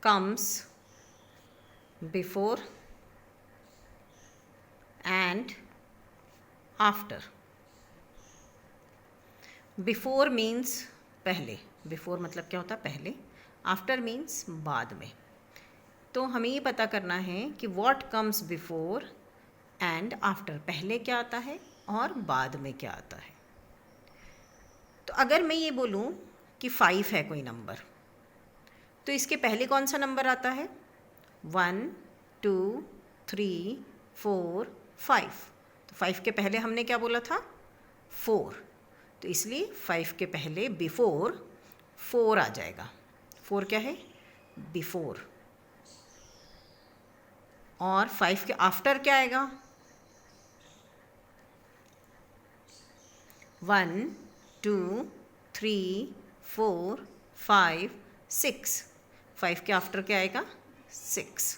comes before and after. Before means पहले, before मतलब क्या होता है पहले, after means बाद में. तो हमें ये पता करना है कि what comes before and after, पहले क्या आता है और बाद में क्या आता है. तो अगर मैं ये बोलूँ कि 5 है कोई नंबर, तो इसके पहले कौन सा नंबर आता है? 1 2 3 4 5. तो 5 के पहले हमने क्या बोला था? 4. तो इसलिए 5 के पहले बिफोर 4 आ जाएगा. 4 क्या है? बिफोर. और 5 के आफ्टर क्या आएगा? 1 2 3 4 5 6. 5 के आफ्टर क्या आएगा? 6.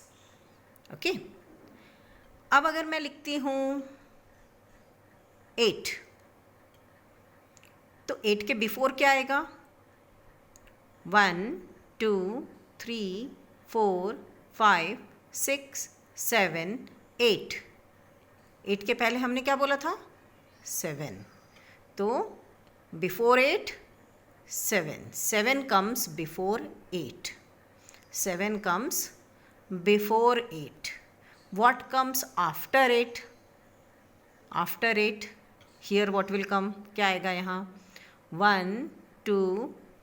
ओके. अब अगर मैं लिखती हूँ 8, तो 8 के बिफोर क्या आएगा? 1 2 3 4 5 6 7 8. 8 के पहले हमने क्या बोला था? 7. तो before 8 7. 7 comes before 8. 7 comes before 8. What comes after 8? After 8, here what will come? क्या आएगा यहाँ? 1 2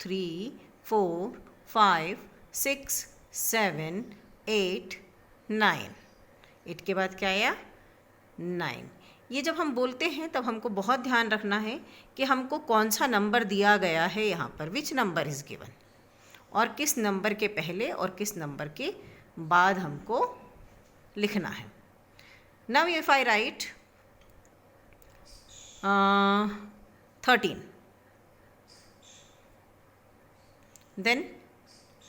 3 4 5 6 7 8 9. 8 के बाद क्या आया? 9. ये जब हम बोलते हैं तब हमको बहुत ध्यान रखना है कि हमको कौन सा नंबर दिया गया है यहाँ पर, विच नंबर इज़ गिवन, और किस नंबर के पहले और किस नंबर के बाद हमको लिखना है. Now if I right 13, then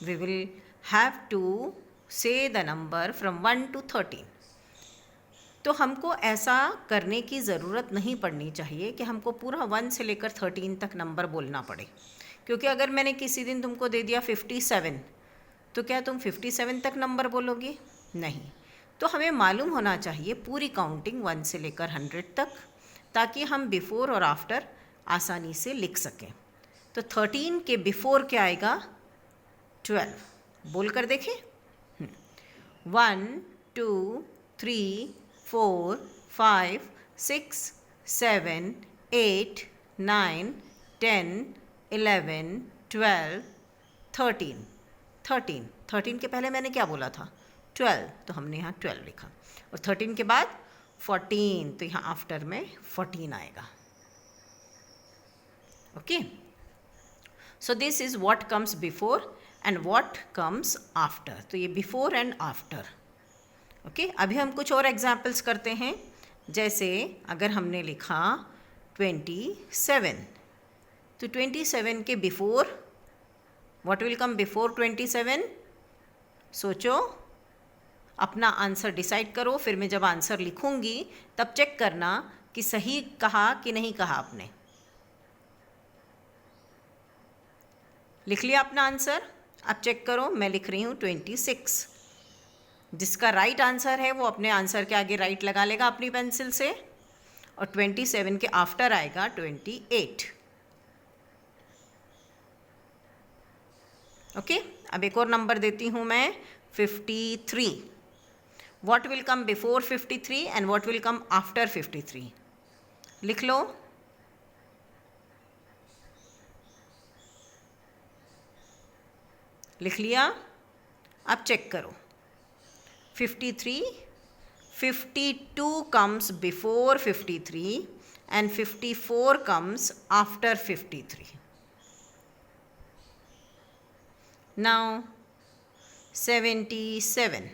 we will have to say the number from 1 to 13. तो हमको ऐसा करने की ज़रूरत नहीं पड़नी चाहिए कि हमको पूरा 1 से लेकर 13 तक नंबर बोलना पड़े, क्योंकि अगर मैंने किसी दिन तुमको दे दिया 57, तो क्या तुम 57 तक नंबर बोलोगे? नहीं. तो हमें मालूम होना चाहिए पूरी काउंटिंग 1 से लेकर 100 तक, ताकि हम बिफोर और आफ्टर आसानी से लिख सकें. तो 13 के बिफोर क्या आएगा? 12. बोल कर देखें. 1 2 3 4 5 6 7 8 9 10 11 12 13. 13 के पहले मैंने क्या बोला था? 12. तो हमने यहाँ 12 लिखा. और 13 के बाद 14, तो यहाँ आफ्टर में 14 आएगा. Okay. So this is what comes before and what comes after. तो ये बिफोर एंड आफ्टर. ओके. अभी हम कुछ और एग्जाम्पल्स करते हैं. जैसे अगर हमने लिखा 27, तो 27 के before what will come before 27? सोचो, अपना आंसर डिसाइड करो. फिर मैं जब आंसर लिखूंगी तब चेक करना कि सही कहा कि नहीं कहा आपने. लिख लिया अपना आंसर? अब चेक करो. मैं लिख रही हूँ 26. जिसका राइट आंसर है वो अपने आंसर के आगे राइट लगा लेगा अपनी पेंसिल से, और 27 के आफ्टर आएगा 28. ओके. अब एक और नंबर देती हूँ मैं 53. What will come before 53 and what will come after 53? लिख लो. लिख लिया? अब चेक करो. 53, 52 comes before 53 and 54 comes after 53. Now 77.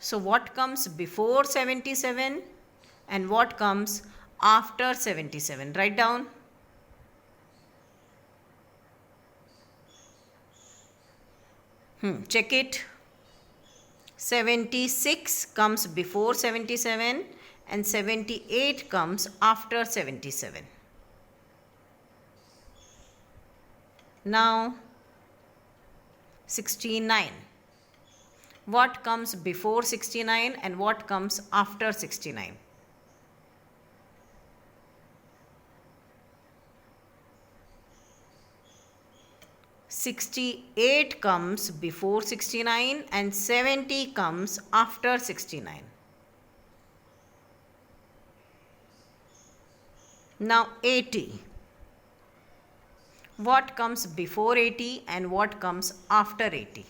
So what comes before 77 and what comes after 77? Write down. Check it. 76 comes before 77 and 78 comes after 77. Now 69. What comes before 69 and what comes after 69? "68 comes before 69 and 70 comes after 69. Now 80. What comes before 80 and what comes after 80?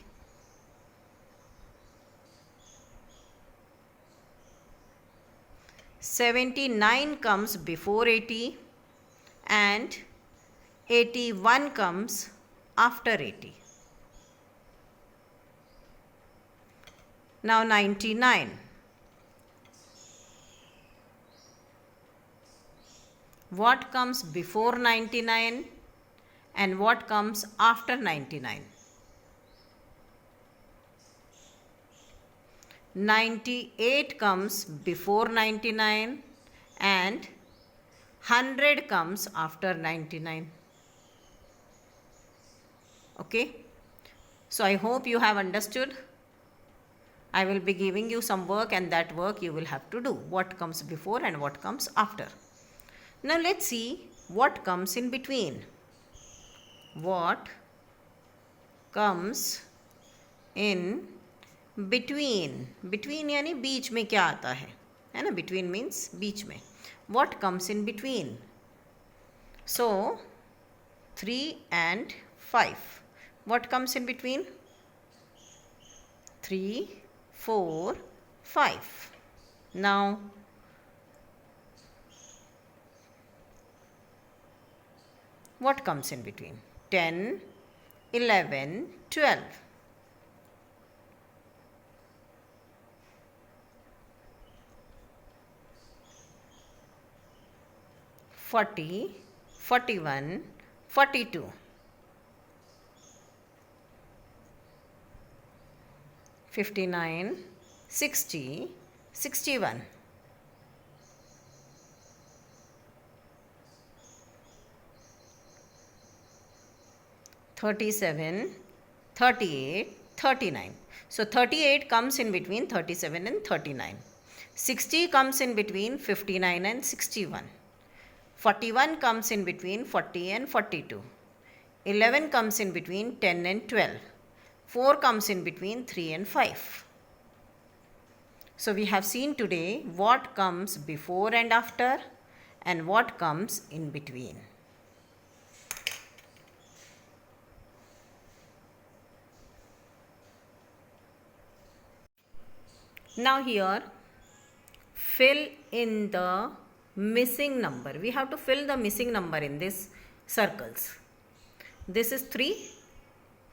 "79 comes before 80 and 81 comes after 80. Now 99. What comes before 99 and what comes after 99? 98 comes before 99 and 100 comes after 99. Okay, so I hope you have understood. I will be giving you some work, and that work you will have to do. What comes before and what comes after. Now let's see what comes in between. What comes in between? Between यानी बीच में क्या आता है ना? Between means बीच में. What comes in between? So 3 and 5. What comes in between? 3, 4, 5. Now what comes in between? 10, 11, 12. 40, 41, 42. 59, 60, 61. 37, 38, 39. So 38 comes in between 37 and 39. 60 comes in between 59 and 61. 41 comes in between 40 and 42. 11 comes in between 10 and 12. 4 comes in between 3 and 5. So we have seen today what comes before and after and what comes in between. Now here, fill in the missing number. We have to fill the missing number in these circles. This is 3,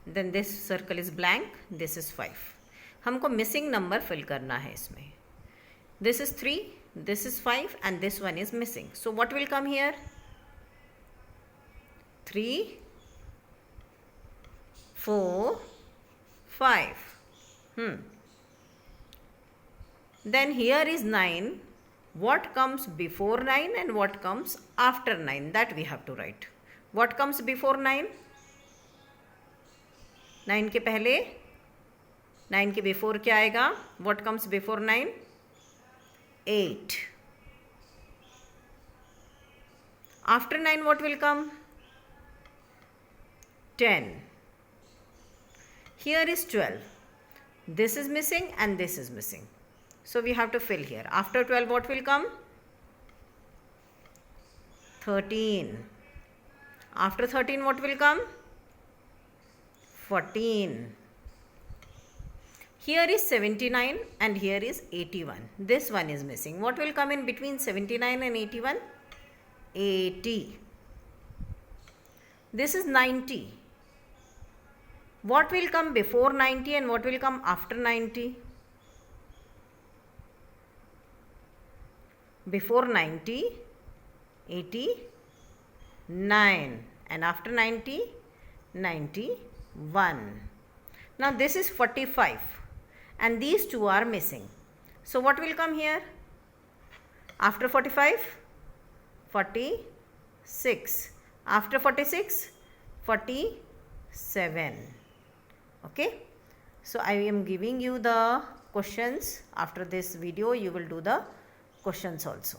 then this circle is blank, this is 5. हमको missing number fill करना है इसमें. This is 3, this is 5 and this one is missing. So what will come here? 3, 4, 5. Then here is 9. What comes before 9 and what comes after 9? That we have to write. What comes before 9? 9 के पहले, 9 के before क्या आएगा? What comes before 9? 8. After 9 what will come? 10. Here is 12. This is missing and this is missing. So we have to fill here. After 12 what will come? 13. After 13 what will come? 14. Here is 79 and here is 81. This one is missing. What will come in between 79 and 81? 80. This is 90. What will come before 90 and what will come after 90? Before 90, 89 and after 90, 91. Now this is 45 and these two are missing. So what will come here? After 45, 46. After 46, 47. 7. Okay, so I am giving you the questions. After this video you will do the questions also.